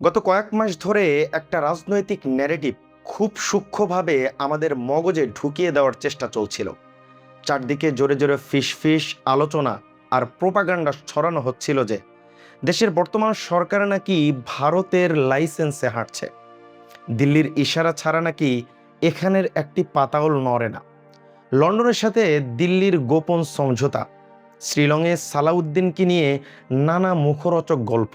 গত কয়েক মাস ধরে একটা রাজনৈতিক ন্যারেটিভ খুব সূক্ষ্মভাবে আমাদের মগজে ঢুকিয়ে দেওয়ার চেষ্টা চলছিল। চারদিকে জোরে জোরে ফিসফিস আলোচনা আর প্রোপাগান্ডা ছড়ানো হচ্ছিল যে দেশের বর্তমান সরকার নাকি ভারতের লাইসেন্সে হাঁটছে। দিল্লির ইশারা ছাড়া নাকি এখানের একটি পাতাও নড়ে না। লন্ডনের সাথে দিল্লির গোপন সমঝোতা, শ্রীলংয়ে সালাউদ্দিনকে নিয়ে নানা মুখরোচক গল্প,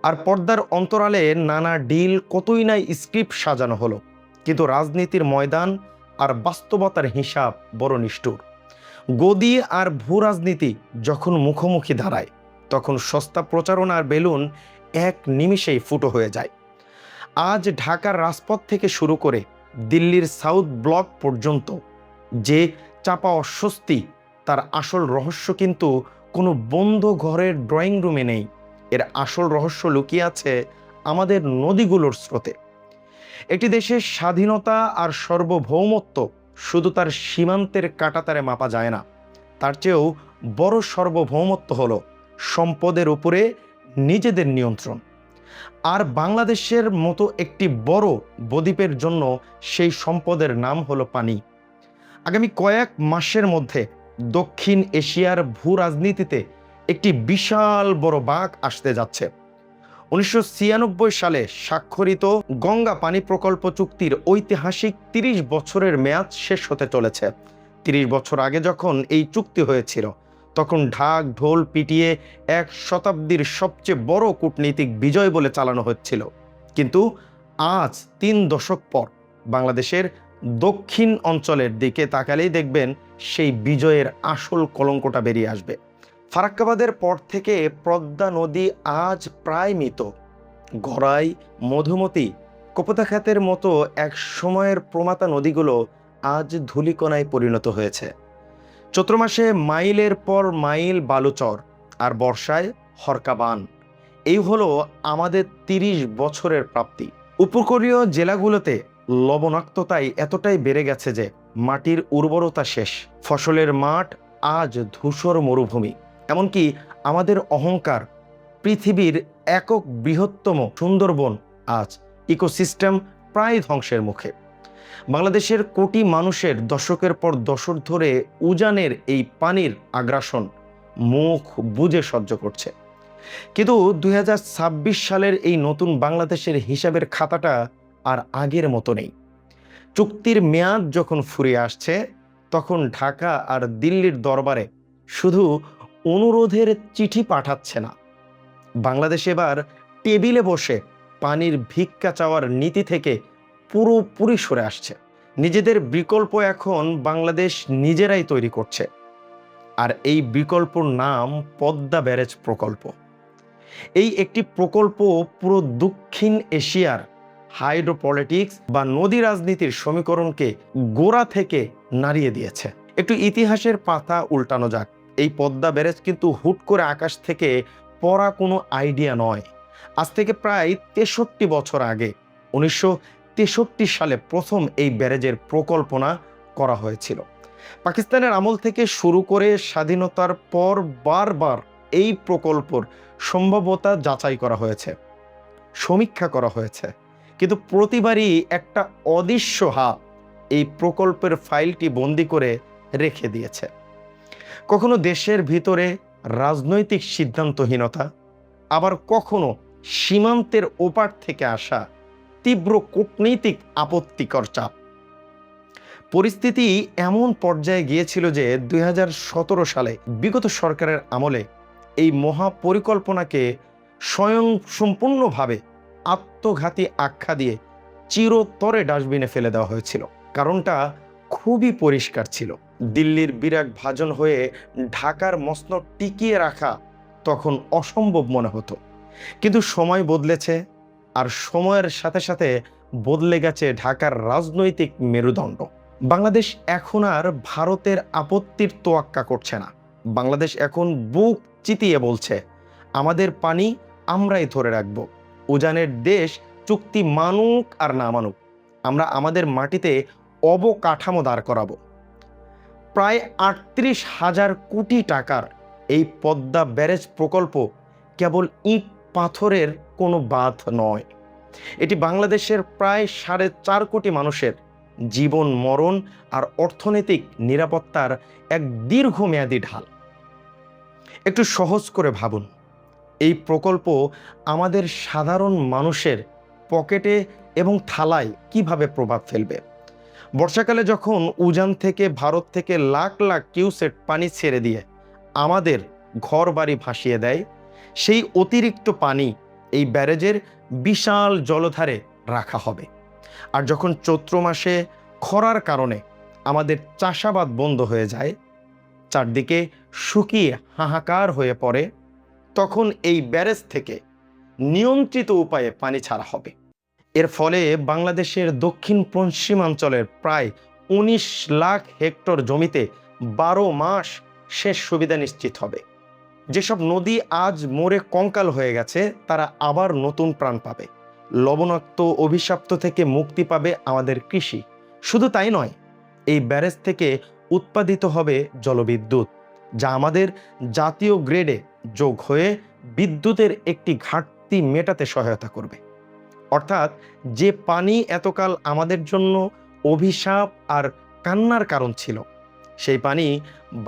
আর পর্দার অন্তরালে নানা ডিল কতই না স্ক্রিপ্ট সাজানো হলো। কিন্তু রাজনীতির ময়দান আর বাস্তবতার হিসাব বড় নিষ্ঠুর। গদি আর ভূ রাজনীতি যখন মুখোমুখি দাঁড়ায়, তখন সস্তা প্রচারণার বেলুন এক নিমিষেই ফুটো হয়ে যায়। আজ ঢাকার রাজপথ থেকে শুরু করে দিল্লির সাউথ ব্লক পর্যন্ত যে চাপা অস্বস্তি, তার আসল রহস্য কিন্তু কোনো বন্ধ ঘরের ড্রয়িং রুমে নেই। এর আসল রহস্য লুকিয়ে আছে আমাদের নদীগুলোর স্রোতে। একটি দেশের স্বাধীনতা আর সার্বভৌমত্ব শুধু তার সীমান্তের কাঁটাতারে মাপা যায় না। তার চেয়েও বড় সার্বভৌমত্ব হলো সম্পদের উপরে নিজেদের নিয়ন্ত্রণ। আর বাংলাদেশের মতো একটি বড় বদ্বীপের জন্য সেই সম্পদের নাম হলো পানি। আগামী কয়েক মাসের মধ্যে দক্ষিণ এশিয়ার ভূ রাজনীতিতে একটি বিশাল বড় বাঁক আসতে যাচ্ছে। ১৯৯৬ সালে স্বাক্ষরিত গঙ্গা পানি প্রকল্প চুক্তির ঐতিহাসিক ৩০ বছরের মেয়াদ শেষ হতে চলেছে। ৩০ বছর আগে যখন এই চুক্তি হয়েছিল, তখন ঢাক ঢোল পিটিয়ে এক শতাব্দীর সবচেয়ে বড় কূটনৈতিক বিজয় বলে চালানো হচ্ছিল। কিন্তু আজ ৩ দশক পর বাংলাদেশের দক্ষিণ অঞ্চলের দিকে তাকালেই দেখবেন সেই বিজয়ের আসল কলঙ্কটা বেরিয়ে আসবে। ফারাক্কাবাদের পর থেকে পদ্মা নদী আজ প্রায় মৃত। গড়াই, মধুমতি, কপোতাখাতের মতো এক সময়ের প্রমাতা নদীগুলো আজ ধূলিকণায় পরিণত হয়েছে। চৈত্র মাসে মাইলের পর মাইল বালুচর, আর বর্ষায় হরকাবান। এই হলো আমাদের ৩০ বছরের প্রাপ্তি। উপকূলীয় জেলাগুলোতে লবণাক্ততাই এতটাই বেড়ে গেছে যে মাটির উর্বরতা শেষ। ফসলের মাঠ আজ ধূসর মরুভূমি। এমনকি আমাদের অহংকার, পৃথিবীর একক বৃহত্তম সুন্দরবন, আজ ইকোসিস্টেম প্রায় ধ্বংসের মুখে। বাংলাদেশের কোটি মানুষের দশকের পর দশক ধরে উজানের এই পানির আগ্রাসন মুখ বুজে সহ্য করছে। কিন্তু ২০২৬ সালের এই নতুন বাংলাদেশের হিসাবের খাতাটা আর আগের মতো নেই। চুক্তির মেয়াদ যখন ফুরিয়ে আসছে, তখন ঢাকা আর দিল্লির দরবারে শুধু অনুরোধের চিঠি পাঠাচ্ছে না, বাংলাদেশ এবার টেবিলে বসে পানির ভিক্ষা চাওয়ার নীতি থেকে পুরোপুরি সরে আসছে। নিজেদের বিকল্প এখন বাংলাদেশ নিজেরাই তৈরি করছে। আর এই বিকল্পর নাম পদ্মা ব্যারেজ প্রকল্প। এই একটি প্রকল্প পুরো দক্ষিণ এশিয়ার হাইড্রোপলিটিক্স বা নদী রাজনীতির সমীকরণকে গোড়া থেকে নাড়িয়ে দিয়েছে। একটু ইতিহাসের পাতা উল্টানো যাক। এই পদ্মা ব্যারেজ কিন্তু হুট করে আকাশ থেকে পড়া কোনো আইডিয়া নয়। আজ থেকে প্রায় ৬৩ বছর আগে ১৯৬৩ সালে প্রথম এই ব্যারেজের প্রকল্পনা করা হয়েছিল। পাকিস্তানের আমল থেকে শুরু করে স্বাধীনতার পর বারবার এই প্রকল্পর সম্ভাব্যতা যাচাই করা হয়েছে, সমীক্ষা করা হয়েছে, কিন্তু প্রতিবারই একটা অদৃশ্য হাত এই প্রকল্পের ফাইলটি বন্দি করে রেখে দিয়েছে। কখনো দেশের ভিতরে রাজনৈতিক সিদ্ধান্তহীনতা, আবার কখনো সীমান্তের ওপার থেকে আসা তীব্র কূটনৈতিক আপত্তিকর চাপ। পরিস্থিতি এমন পর্যায়ে গিয়েছিল যে ২০১৭ সালে বিগত সরকারের আমলে এই মহাপরিকল্পনাকে সম্পূর্ণভাবে আত্মঘাতী আখ্যা দিয়ে চিরতরে ডাস্টবিনে ফেলে দেওয়া হয়েছিল। কারণটা খুবই পরিষ্কার ছিল। দিল্লির বিরাট ভাজন হয়ে ঢাকার মসনদ টিকিয়ে রাখা তখন অসম্ভব মনে হতো। কিন্তু সময় বদলেছে, আর সময়ের সাথে সাথে বদলে গেছে ঢাকার রাজনৈতিক মেরুদণ্ড। বাংলাদেশ এখন আর ভারতের আপত্তির তোয়াক্কা করছে না। বাংলাদেশ এখন বুক চিতিয়ে বলছে, আমাদের পানি আমরাই ধরে রাখবো। উজানের দেশ চুক্তি মানুক আর না মানুক, আমরা আমাদের মাটিতে অবকাঠামো দাঁড় করাবো। প্রায় ৩৮,০০০ কোটি টাকার এই পদ্মা ব্যারেজ প্রকল্প কেবল ইট পাথরের কোনো বাঁধ নয়, এটি বাংলাদেশের প্রায় 4.5 কোটি মানুষের জীবন মরণ আর অর্থনৈতিক নিরাপত্তার এক দীর্ঘমেয়াদী ঢাল। একটু সহজ করে ভাবুন, এই প্রকল্প আমাদের সাধারণ মানুষের পকেটে এবং থালায় কিভাবে প্রভাব ফেলবে। বর্ষাকালে যখন উজান থেকে, ভারত থেকে লাখ লাখ কিউসেক পানি ছেড়ে দিয়ে আমাদের ঘর বাড়ি ভাসিয়ে দেয়, সেই অতিরিক্ত পানি এই ব্যারেজের বিশাল জলধারে রাখা হবে। আর যখন চৈত্র মাসে খরার কারণে আমাদের চাষাবাদ বন্ধ হয়ে যায়, চারদিকে শুকিয়ে হাহাকার হয়ে পড়ে, তখন এই ব্যারেজ থেকে নিয়ন্ত্রিত উপায়ে পানি ছাড়া হবে। এর ফলে বাংলাদেশের দক্ষিণ পশ্চিমাঞ্চলের প্রায় 19 লাখ হেক্টর জমিতে 12 মাস সেচ সুবিধা নিশ্চিত হবে। যেসব নদী আজ মরে কঙ্কাল হয়ে গেছে, তারা আবার নতুন প্রাণ পাবে। লবণাক্ত অভিশাপ্ত থেকে মুক্তি পাবে আমাদের কৃষি। শুধু তাই নয়, এই ব্যারেজ থেকে উৎপাদিত হবে জলবিদ্যুৎ, যা আমাদের জাতীয় গ্রেডে যোগ হয়ে বিদ্যুতের একটি ঘাটতি মেটাতে সহায়তা করবে। অর্থাৎ যে পানি এতকাল আমাদের জন্য অভিশাপ আর কান্নার কারণ ছিল, সেই পানি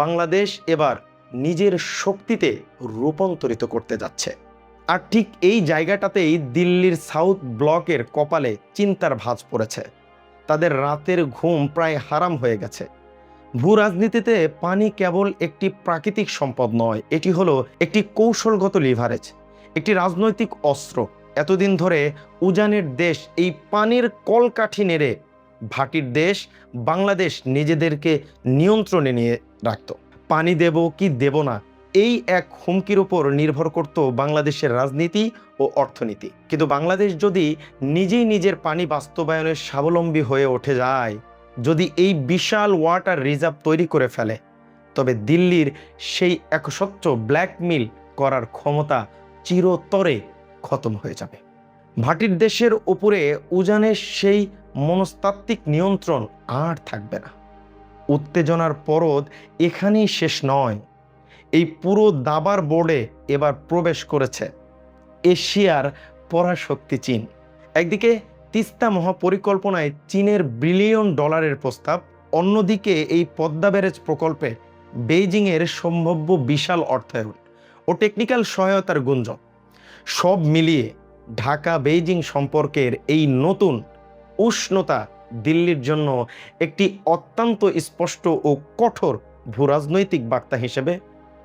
বাংলাদেশ এবার নিজের শক্তিতে রূপান্তরিত করতে যাচ্ছে। আর ঠিক এই জায়গাটাতেই দিল্লির সাউথ ব্লকের কপালে চিন্তার ভাঁজ পড়েছে। তাদের রাতের ঘুম প্রায় হারাম হয়ে গেছে। ভূ রাজনীতিতে পানি কেবল একটি প্রাকৃতিক সম্পদ নয়, এটি হলো একটি কৌশলগত লিভারেজ, একটি রাজনৈতিক অস্ত্র। এতদিন ধরে উজানের দেশ এই পানির কলকাঠি নেড়ে ভাটির দেশ বাংলাদেশ নিজেদেরকে নিয়ন্ত্রণে নিয়ে রাখত। পানি দেব কি দেব না, এই এক হুমকির উপর নির্ভর করত বাংলাদেশের রাজনীতি ও অর্থনীতি। কিন্তু বাংলাদেশ যদি নিজেই নিজের পানি বাস্তবায়নের স্বাবলম্বী হয়ে উঠে যায়, যদি এই বিশাল ওয়াটার রিজার্ভ তৈরি করে ফেলে, তবে দিল্লির সেই একস্বচ্ছ ব্ল্যাকমেইল করার ক্ষমতা চিরতরে খতম হয়ে যাবে। ভাটির দেশের উপরে উজানের সেই মনস্তাত্ত্বিক নিয়ন্ত্রণ আর থাকবে না। উত্তেজনার পরদ এখানেই শেষ নয়। এই পুরো দাবার বোর্ডে এবার প্রবেশ করেছে এশিয়ার পরাশক্তি চীন। একদিকে তিস্তা মহাপরিকল্পনায় চীনের $1 বিলিয়ন প্রস্তাব, অন্যদিকে এই পদ্মা ব্যারেজ প্রকল্পে বেইজিংয়ের সম্ভাব্য বিশাল অর্থায়ন ও টেকনিক্যাল সহায়তার গুঞ্জন। সব মিলিয়ে ঢাকা বেইজিং সম্পর্কের এই নতুন উষ্ণতা দিল্লির জন্য একটি অত্যন্ত স্পষ্ট ও কঠোর ভূরাজনৈতিক বার্তা হিসেবে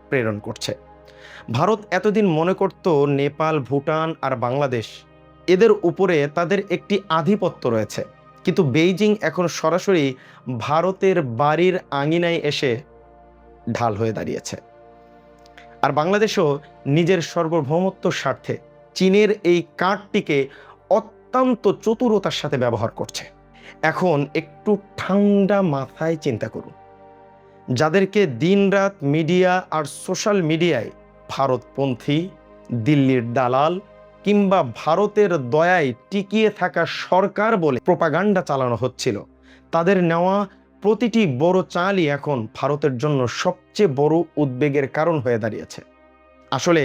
প্রেরণ করছে। ভারত এতদিন মনে করত নেপাল, ভুটান আর বাংলাদেশ, এদের উপরে তাদের একটি আধিপত্য রয়েছে। কিন্তু বেইজিং এখন সরাসরি ভারতের বাড়ির আঙিনায় এসে ঢাল হয়ে দাঁড়িয়েছে। আর বাংলাদেশও নিজের সার্বভৌমত্ব স্বার্থে চীনের এই কার্ডটিকে অত্যন্ত চতুরতার সাথে ব্যবহার করছে। এখন একটু ঠান্ডা মাথায় চিন্তা করুন, যাদেরকে দিনরাত মিডিয়া আর সোশ্যাল মিডিয়ায় ভারতপন্থী, দিল্লির দালাল কিংবা ভারতের দয়ায় টিকিয়ে থাকা সরকার বলে প্রোপাগান্ডা চালানো হচ্ছিল, তাদের নেওয়া প্রতিটি বড় চালই এখন ভারতের জন্য সবচেয়ে বড় উদ্বেগের কারণ হয়ে দাঁড়িয়েছে। আসলে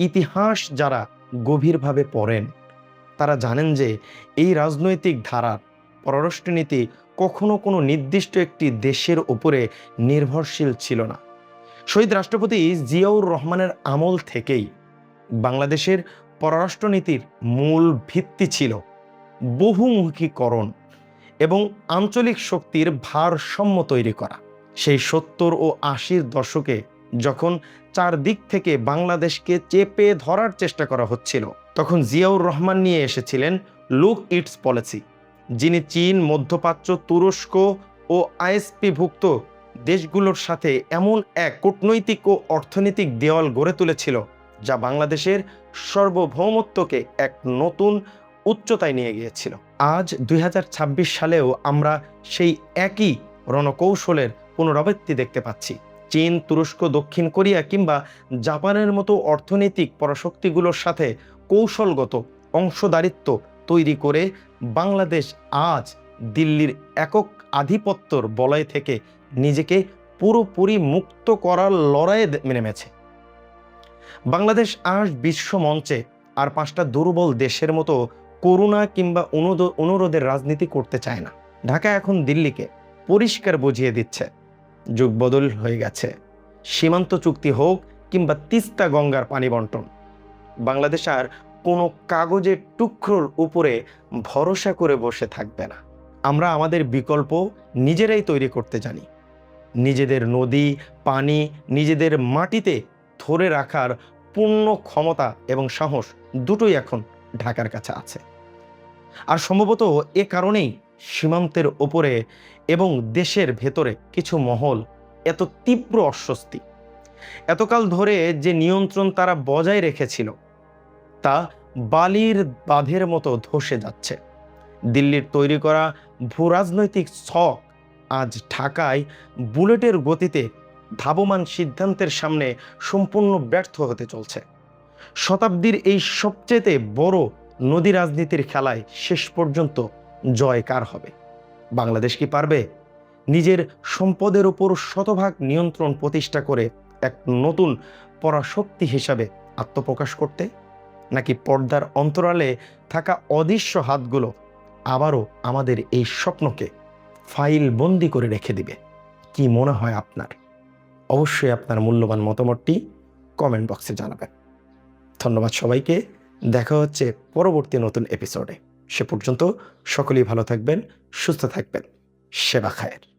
ইতিহাস যারা গভীরভাবে পড়েন, তারা জানেন যে এই রাজনৈতিক ধারার পররাষ্ট্রনীতি কখনো কোনো নির্দিষ্ট একটি দেশের উপরে নির্ভরশীল ছিল না। শহীদ রাষ্ট্রপতি জিয়াউর রহমানের আমল থেকেই বাংলাদেশের পররাষ্ট্রনীতির মূল ভিত্তি ছিল বহুমুখীকরণ এবং আঞ্চলিক শক্তির ভারসাম্য তৈরি করা। সেই 70 ও 80-র দশকে যখন চারদিক থেকে বাংলাদেশকে চেপে ধরার চেষ্টা করা হচ্ছিল, তখন জিয়াউর রহমান নিয়ে এসেছিলেন লুক ইটস পলিসি, যিনি চীন, মধ্যপ্রাচ্য, তুরস্ক ও আইএসপিভুক্ত দেশগুলোর সাথে এমন এক কূটনৈতিক ও অর্থনৈতিক দেওয়াল গড়ে তুলেছিল, যা বাংলাদেশের সার্বভৌমত্বকে এক নতুন উচ্চতায় নিয়ে গিয়েছিল। আজ 2026 সালেও আমরা সেই একই রণকৌশলের পুনরাবৃত্তি দেখতে পাচ্ছি। চীন, তুরস্ক, দক্ষিণ কোরিয়া কিংবা জাপানের মতো অর্থনৈতিক পরাশক্তিগুলোর সাথে কৌশলগত অংশদারিত্ব তৈরি করে বাংলাদেশ আজ দিল্লির একক আধিপত্যর বলয় থেকে নিজেকে পুরোপুরি মুক্ত করার লড়াইয়ে নেমেছে। বাংলাদেশ আজ বিশ্ব মঞ্চে আর 5টা দুর্বল দেশের মতো করুণা কিংবা অনুরোধের রাজনীতি করতে চায় না। ঢাকা এখন দিল্লিকে পরিষ্কার বুঝিয়ে দিচ্ছে যুগ বদল হয়ে গেছে। সীমান্ত চুক্তি হোক কিংবা তিস্তা গঙ্গার পানি বন্টন, বাংলাদেশ আর কোনো কাগজের টুকরোর উপরে ভরসা করে বসে থাকবে না। আমরা আমাদের বিকল্প নিজেরাই তৈরি করতে জানি। নিজেদের নদী, পানি নিজেদের মাটিতে ধরে রাখার পূর্ণ ক্ষমতা এবং সাহস দুটোই এখন ঢাকার কাছে আছে। আর সম্ভবত এ কারণেই সীমান্তের ওপরে এবং দেশের ভেতরে কিছু মহল এত তীব্র অস্বস্তি। এতকাল ধরে যে নিয়ন্ত্রণ তারা বজায় রেখেছিল তা বালির বাঁধের মতো ধসে যাচ্ছে। দিল্লির তৈরি করা ভূরাজনৈতিক ছক আজ ঢাকায় বুলেটের গতিতে ধাবমান সিদ্ধান্তের সামনে সম্পূর্ণ ব্যর্থ হতে চলছে। শতাব্দীর এই সবচেয়ে বড় নদী রাজনীতির খেলায় শেষ পর্যন্ত জয় কার হবে? বাংলাদেশ কি পারবে নিজের সম্পদের উপর শতভাগ নিয়ন্ত্রণ প্রতিষ্ঠা করে এক নতুন পরাশক্তি হিসাবে আত্মপ্রকাশ করতে? নাকি পর্দার অন্তরালে থাকা অদৃশ্য হাতগুলো আবারও আমাদের এই স্বপ্নকে ফাইল বন্দি করে রেখে দিবে? কি মনে হয় আপনার? অবশ্যই আপনার মূল্যবান মতামতটি কমেন্ট বক্সে জানাবেন। ধন্যবাদ সবাইকে। দেখা হচ্ছে পরবর্তী নতুন এপিসোডে। সে পর্যন্ত সকলেই ভালো থাকবেন, সুস্থ থাকবেন। সেবা খায়ের।